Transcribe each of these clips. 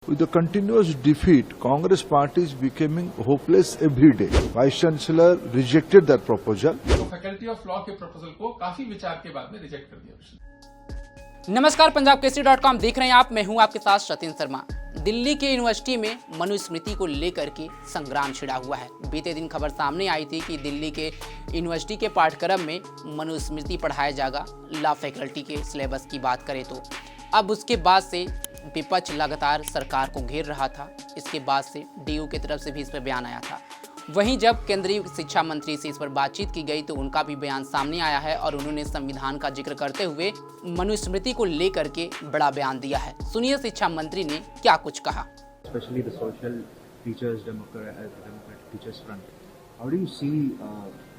With the continuous defeat, Congress party is becoming hopeless every day. Vice Chancellor rejected that proposal. तो faculty of law के proposal को काफी विचार के बाद में रिजेक्ट कर दिया। नमस्कार, पंजाबकेसरी.com देख रहे हैं आप। मैं हूं आपके साथ सचिन शर्मा। दिल्ली के यूनिवर्सिटी में मनुस्मृति को लेकर के संग्राम छिड़ा हुआ है। बीते दिन खबर सामने आई थी कि दिल्ली के यूनिवर्सिटी के पाठ्यक्रम में मनुस्मृति पढ़ाया जाएगा। लॉ फैकल्टी के सिलेबस की बात करें तो अब उसके बाद से विपक्ष लगातार सरकार को घेर रहा था। इसके बाद से डीयू की तरफ से भी इस पर बयान आया था। वहीं जब केंद्रीय शिक्षा मंत्री से इस पर बातचीत की गई तो उनका भी बयान सामने आया है और उन्होंने संविधान का जिक्र करते हुए मनुस्मृति को लेकर के बड़ा बयान दिया है। सुनिए शिक्षा मंत्री ने क्या कुछ कहा। Especially the social teachers, democratic teachers front. How do you see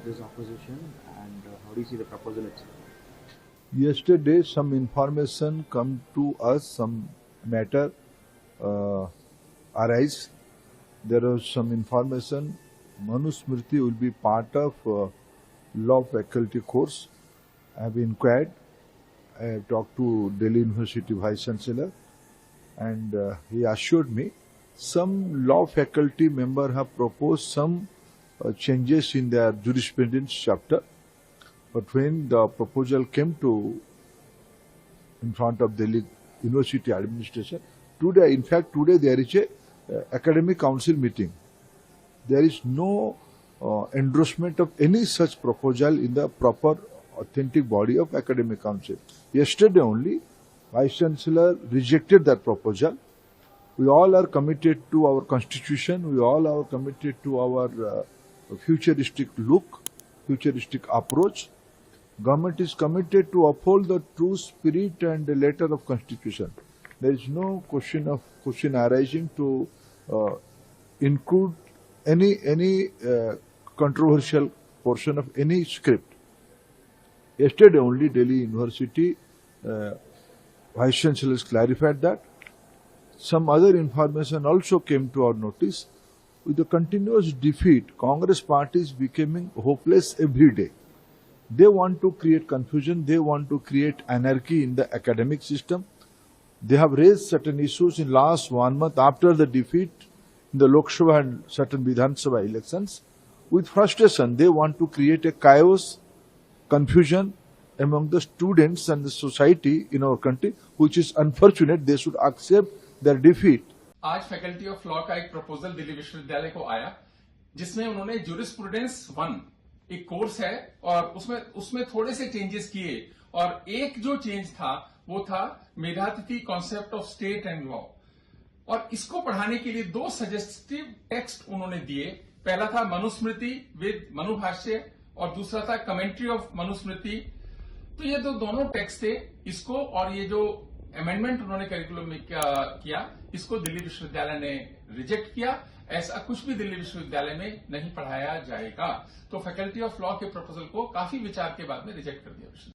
this opposition and how do you see the proposal itself? Yesterday, some information come to us, some matter arise. There was some information. Manusmriti will be part of law faculty course. I have inquired. I have talked to Delhi University Vice Chancellor and he assured me some law faculty member have proposed some changes in their jurisprudence chapter. But when the proposal came to in front of Delhi University administration, today, in fact, today there is a academic council meeting. There is no endorsement of any such proposal in the proper authentic body of academic council. Yesterday only, Vice Chancellor rejected that proposal. We all are committed to our constitution. We all are committed to our futuristic look, futuristic approach. Government is committed to uphold the true spirit and the letter of constitution. There is no question arising to include any controversial portion of any script. Yesterday only Delhi University Vice Chancellor has clarified that. Some other information also came to our notice. With the continuous defeat, Congress party is becoming hopeless every day. They want to create confusion. They want to create anarchy in the academic system. They have raised certain issues in last 1 month after the defeat in the Lok Sabha and certain Vidhan Sabha elections. With frustration, they want to create a chaos, confusion among the students and the society in our country, which is unfortunate. They should accept their defeat. आज faculty of law का एक proposal Delhi विश्वविद्यालय को आया जिसमें उन्होंने jurisprudence 1 एक course है और उसमें थोड़े से चेंजेस किए और एक जो चेंज था वो था Medhatithi concept of state and law और इसको पढ़ाने के लिए 2 सजेस्टिव टेक्स्ट उन्होंने दिए। पहला था मनुस्मृति विद मनुभाष्य और दूसरा था कमेंट्री ऑफ मनुस्मृति। तो ये दोनों टेक्स्ट थे। इसको और ये जो अमेंडमेंट उन्होंने करिकुलम में किया इसको दिल्ली विश्वविद्यालय ने रिजेक्ट किया। ऐसा कुछ भी दिल्ली विश्वविद्यालय में नहीं पढ़ाया जाएगा। तो फैकल्टी ऑफ लॉ के प्रपोजल को काफी विचार के बाद में रिजेक्ट कर दिया।